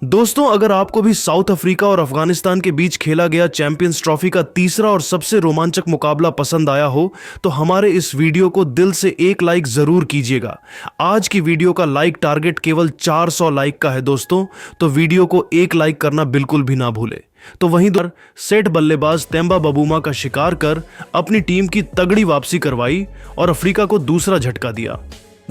दोस्तों, अगर आपको भी साउथ अफ्रीका और अफगानिस्तान के बीच खेला गया चैंपियंस ट्रॉफी का तीसरा और सबसे रोमांचक मुकाबला पसंद आया हो तो हमारे इस वीडियो को दिल से एक लाइक जरूर कीजिएगा। आज की वीडियो का लाइक टारगेट केवल 400 लाइक का है दोस्तों, तो वीडियो को एक लाइक करना बिल्कुल भी ना भूले। तो वहीं पर सेट बल्लेबाज तेम्बा बबूमा का शिकार कर अपनी टीम की तगड़ी वापसी करवाई और अफ्रीका को दूसरा झटका दिया,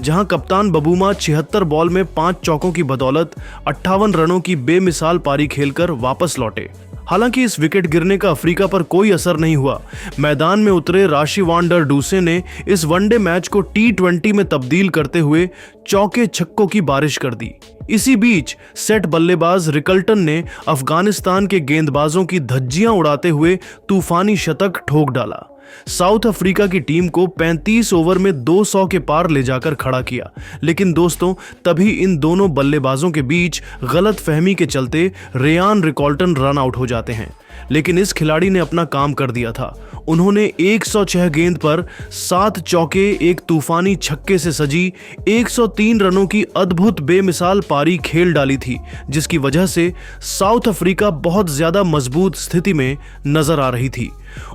जहां कप्तान बबूमा 76 बॉल में 5 चौकों की बदौलत 58 रनों की बेमिसाल पारी खेलकर वापस लौटे। हालांकि इस विकेट गिरने का अफ्रीका पर कोई असर नहीं हुआ। मैदान में उतरे राशि वान डर डूसे ने इस वनडे मैच को T20 में तब्दील करते हुए चौके छक्कों की बारिश कर दी। इसी बीच सेट बल्लेबाज रिकल्टन ने अफगानिस्तान के गेंदबाजों की धज्जियां उड़ाते हुए तूफानी शतक ठोक डाला। साउथ अफ्रीका की टीम को 35 ओवर में 200 के पार ले जाकर खड़ा किया। लेकिन दोस्तों, तभी इन दोनों बल्लेबाजों के बीच गलत फहमी के चलते रेयान रिकल्टन रन आउट हो जाते हैं। लेकिन इस खिलाड़ी ने अपना काम कर दिया था। उन्होंने 106 गेंद पर 7 चौके, एक तूफानी छक्के से सजी 103 रनों की अद्भुत बेमिसाल पारी खेल डाली थी, जिसकी वजह से साउथ अफ्रीका बहुत ज्यादा मजबूत स्थिति में नजर आ रही थी।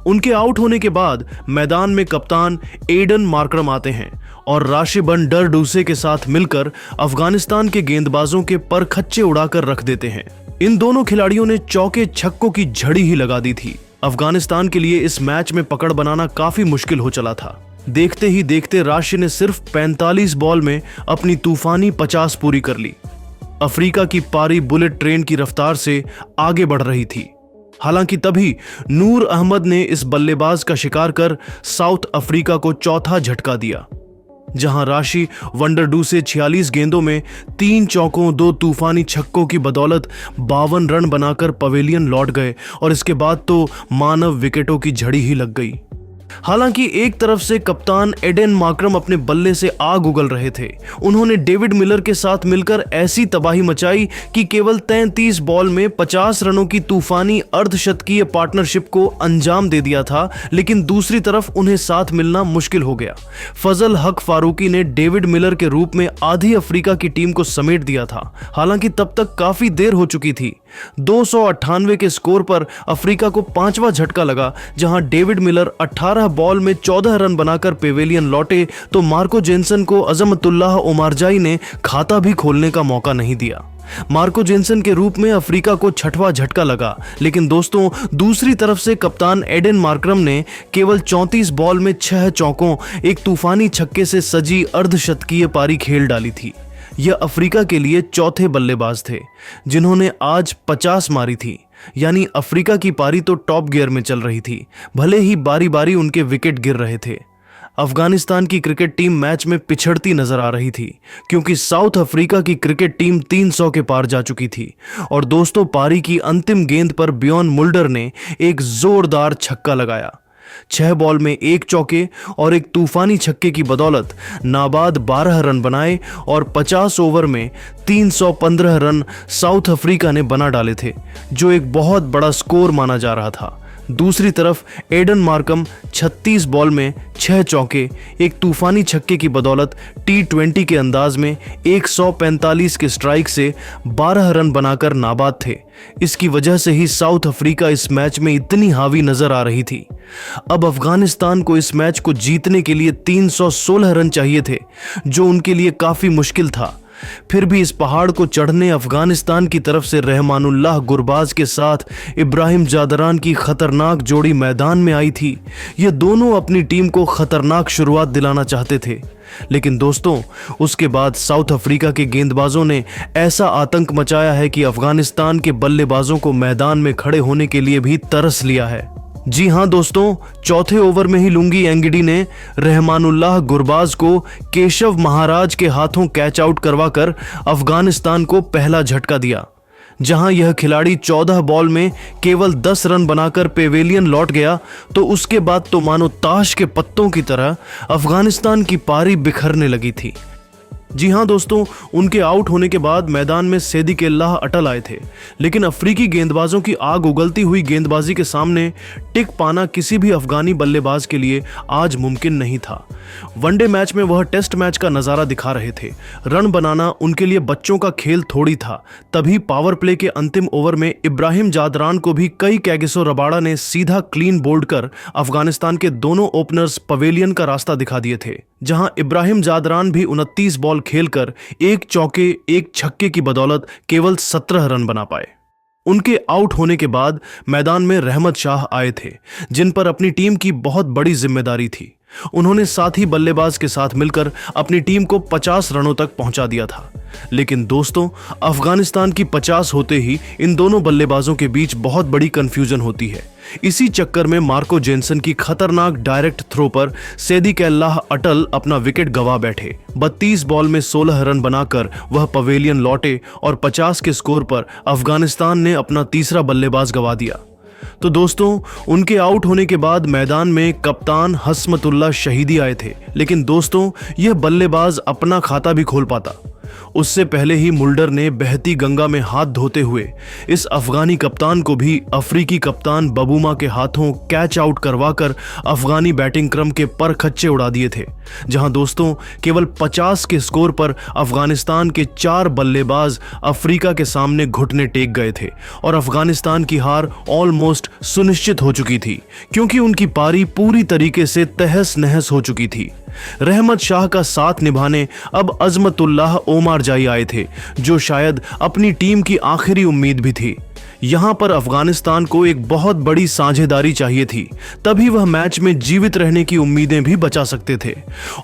उनके आउट होने के बाद मैदान में कप्तान एडन मार्करम आते हैं और राशिबन डर डूसे के साथ मिलकर अफगानिस्तान के गेंदबाजों के पर खच्चे उड़ाकर रख देते हैं। इन दोनों खिलाड़ियों ने चौके छक्कों की झड़ी ही लगा दी थी। अफगानिस्तान के लिए इस मैच में पकड़ बनाना काफी मुश्किल हो चला था। देखते ही देखते राशि ने सिर्फ 45 बॉल में अपनी तूफानी 50 पूरी कर ली। अफ्रीका की पारी बुलेट ट्रेन की रफ्तार से आगे बढ़ रही थी। हालांकि तभी नूर अहमद ने इस बल्लेबाज का शिकार कर साउथ अफ्रीका को चौथा झटका दिया, जहां राशि वंडरडू से 46 गेंदों में 3 चौकों 2 तूफानी छक्कों की बदौलत 52 रन बनाकर पवेलियन लौट गए और इसके बाद तो मानव विकेटों की झड़ी ही लग गई। हालांकि एक तरफ से कप्तान एडन मार्करम अपने बल्ले से आग उगल रहे थे। उन्होंने डेविड मिलर के साथ मिलकर ऐसी तबाही मचाई कि केवल 33 बॉल में 50 रनों की तूफानी अर्धशतकीय पार्टनरशिप को अंजाम दे दिया था। लेकिन दूसरी तरफ उन्हें साथ मिलना मुश्किल हो गया। फजल हक फारूकी ने डेविड मिलर के रूप में आधी अफ्रीका की टीम को समेट दिया था। हालांकि तब तक काफी देर हो चुकी थी। 298 के स्कोर पर अफ्रीका को 5वां झटका लगा, जहां डेविड मिलर 18 बॉल में 14 रन बनाकर पेवेलियन लौटे तो मार्को जेनसन को अजमतुल्लाह ओमारजाई ने खाता भी खोलने का मौका नहीं दिया। मार्को जेनसन के रूप में अफ्रीका को 6वां झटका लगा। लेकिन दोस्तों, दूसरी तरफ से कप्तान एडन मार्करम ने केवल 34 बॉल में 6 चौकों, एक तूफानी छक्के से सजी अर्धशतकीय पारी खेल डाली थी। यह अफ्रीका के लिए चौथे बल्लेबाज थे जिन्होंने आज 50 मारी थी। यानी अफ्रीका की पारी तो टॉप गियर में चल रही थी, भले ही बारी बारी उनके विकेट गिर रहे थे। अफगानिस्तान की क्रिकेट टीम मैच में पिछड़ती नजर आ रही थी, क्योंकि साउथ अफ्रीका की क्रिकेट टीम 300 के पार जा चुकी थी। और दोस्तों, पारी की अंतिम गेंद पर बियॉन मुल्डर ने एक जोरदार छक्का लगाया। 6 बॉल में 1 चौके और एक तूफानी छक्के की बदौलत नाबाद 12 रन बनाए और 50 ओवर में 315 रन साउथ अफ्रीका ने बना डाले थे, जो एक बहुत बड़ा स्कोर माना जा रहा था। दूसरी तरफ एडन मार्करम 36 बॉल में 6 चौके, एक तूफानी छक्के की बदौलत T20 के अंदाज में 145 के स्ट्राइक से 12 रन बनाकर नाबाद थे। इसकी वजह से ही साउथ अफ्रीका इस मैच में इतनी हावी नजर आ रही थी। अब अफगानिस्तान को इस मैच को जीतने के लिए 316 रन चाहिए थे, जो उनके लिए काफी मुश्किल था। फिर भी इस पहाड़ को चढ़ने अफगानिस्तान की तरफ से रहमानुल्लाह गुरबाज के साथ इब्राहिम जादरान की खतरनाक जोड़ी मैदान में आई थी। ये दोनों अपनी टीम को खतरनाक शुरुआत दिलाना चाहते थे। लेकिन दोस्तों, उसके बाद साउथ अफ्रीका के गेंदबाजों ने ऐसा आतंक मचाया है कि अफगानिस्तान के बल्लेबाजों को मैदान में खड़े होने के लिए भी तरस लिया है। जी हां दोस्तों, चौथे ओवर में ही लुंगी एंगिडी ने रहमानुल्लाह गुरबाज को केशव महाराज के हाथों कैच आउट करवाकर अफगानिस्तान को पहला झटका दिया। जहां यह खिलाड़ी 14 बॉल में केवल 10 रन बनाकर पेवेलियन लौट गया, तो उसके बाद तो मानो ताश के पत्तों की तरह अफगानिस्तान की पारी बिखरने लगी थी। जी हां दोस्तों, उनके आउट होने के बाद मैदान में सैदिकुल्लाह अटल आए थे, लेकिन अफ्रीकी गेंदबाजों की आग उगलती हुई गेंदबाजी के सामने टिक पाना किसी भी अफगानी बल्लेबाज के लिए आज मुमकिन नहीं था। वनडे मैच में वह टेस्ट मैच का नजारा दिखा रहे थे। रन बनाना उनके लिए बच्चों का खेल थोड़ी था। तभी पावर प्ले के अंतिम ओवर में इब्राहिम जादरान को भी कई कैगिसो रबाड़ा ने सीधा क्लीन बोल्ड कर अफगानिस्तान के दोनों ओपनर्स पवेलियन का रास्ता दिखा दिए थे, जहां इब्राहिम जादरान भी 29 बॉल खेलकर एक चौके एक छक्के की बदौलत केवल 17 रन बना पाए। उनके आउट होने के बाद मैदान में रहमत शाह आए थे, जिन पर अपनी टीम की बहुत बड़ी जिम्मेदारी थी। उन्होंने साथी बल्लेबाज के साथ मिलकर अपनी टीम को 50 रनों तक पहुंचा दिया था। लेकिन दोस्तों, अफगानिस्तान की 50 होते ही इन दोनों बल्लेबाजों के बीच बहुत बड़ी कंफ्यूजन होती है। इसी चक्कर में मार्को जेनसन की खतरनाक डायरेक्ट थ्रो पर सैदिकुल्लाह अटल अपना विकेट गंवा बैठे। 32 बॉल में 16 रन बनाकर वह पवेलियन लौटे और 50 के स्कोर पर अफगानिस्तान ने अपना तीसरा बल्लेबाज गंवा दिया। तो दोस्तों, उनके आउट होने के बाद मैदान में कप्तान हस्मतुल्लाह शहीदी आए थे, लेकिन दोस्तों यह बल्लेबाज अपना खाता भी खोल पाता। उससे पहले ही मुल्डर ने बहती गंगा में हाथ धोते हुए इस अफगानी कप्तान को भी अफ्रीकी कप्तान बबूमा के हाथों कैच आउट करवाकर अफगानी बैटिंग क्रम के पर खच्चे उड़ा दिए थे। जहां दोस्तों केवल 50 के स्कोर पर अफगानिस्तान के 4 बल्लेबाज अफ्रीका के सामने घुटने टेक गए थे और अफगानिस्तान की हार ऑलमोस्ट सुनिश्चित हो चुकी थी, क्योंकि उनकी पारी पूरी तरीके से तहस नहस हो चुकी थी। रहमत शाह का साथ निभाने अब अजमतुल्लाह ओमारजाई आए थे, जो शायद अपनी टीम की आखिरी उम्मीद भी थी। यहां पर अफगानिस्तान को एक बहुत बड़ी साझेदारी चाहिए थी, तभी वह मैच में जीवित रहने की उम्मीदें भी बचा सकते थे।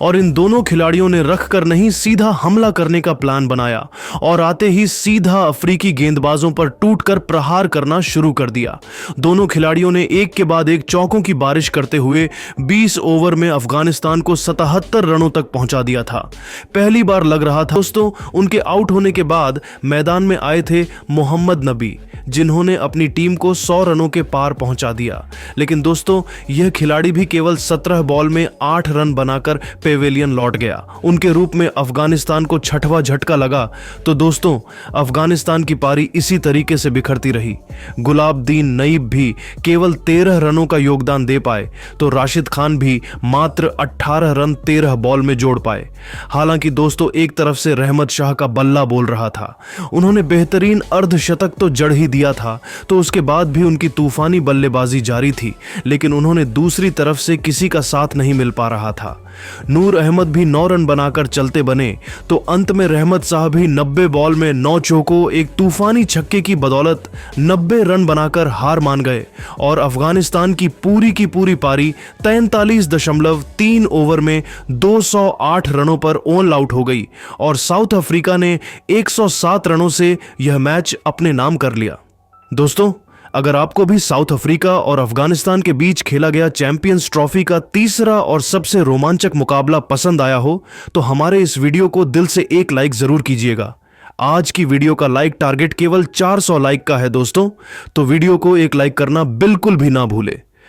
और इन दोनों खिलाड़ियों ने रख कर नहीं, सीधा हमला करने का प्लान बनाया और आते ही सीधा अफ्रीकी गेंदबाजों पर टूटकर प्रहार करना शुरू कर दिया। दोनों खिलाड़ियों ने एक के बाद एक चौकों की बारिश करते हुए 20 ओवर में अफगानिस्तान को 77 रनों तक पहुंचा दिया था। पहली बार लग रहा था दोस्तों, उनके आउट होने के बाद मैदान में आए थे मोहम्मद नबी, जिन्होंने अपनी टीम को 100 रनों के पार पहुंचा दिया। लेकिन दोस्तों, यह खिलाड़ी भी केवल 17 बॉल में 8 रन बनाकर पेवेलियन लौट गया। उनके रूप में अफगानिस्तान को छठवां झटका लगा तो दोस्तों, अफगानिस्तान की पारी इसी तरीके से बिखरती रही। गुलाबदीन नईब भी केवल 13 रनों का योगदान दे पाए तो राशिद खान भी मात्र 18 रन 13 बॉल में जोड़ पाए। हालांकि दोस्तों, एक तरफ से रहमत शाह का बल्ला बोल रहा था, उन्होंने बेहतरीन अर्धशतक तो जड़ ही दिया था, तो उसके बाद भी उनकी तूफानी बल्लेबाजी जारी थी, लेकिन उन्होंने दूसरी तरफ से किसी का साथ नहीं मिल पा रहा था। नूर अहमद भी 9 रन बनाकर चलते बने तो अंत में रहमत साहब भी 90 बॉल में 9 चौकों एक तूफानी छक्के की बदौलत 90 रन बनाकर हार मान गए और अफगानिस्तान की पूरी पारी 43.3 ओवर में 208 रनों पर ऑल आउट हो गई और साउथ अफ्रीका ने 107 रनों से यह मैच अपने नाम कर लिया। दोस्तों, अगर आपको भी साउथ अफ्रीका और अफगानिस्तान के बीच खेला गया चैंपियंस ट्रॉफी का तीसरा और सबसे रोमांचक मुकाबला पसंद आया हो तो हमारे इस वीडियो को दिल से एक लाइक जरूर कीजिएगा। आज की वीडियो का लाइक टारगेट केवल 400 लाइक का है दोस्तों, तो वीडियो को एक लाइक करना बिल्कुल भी ना भूले।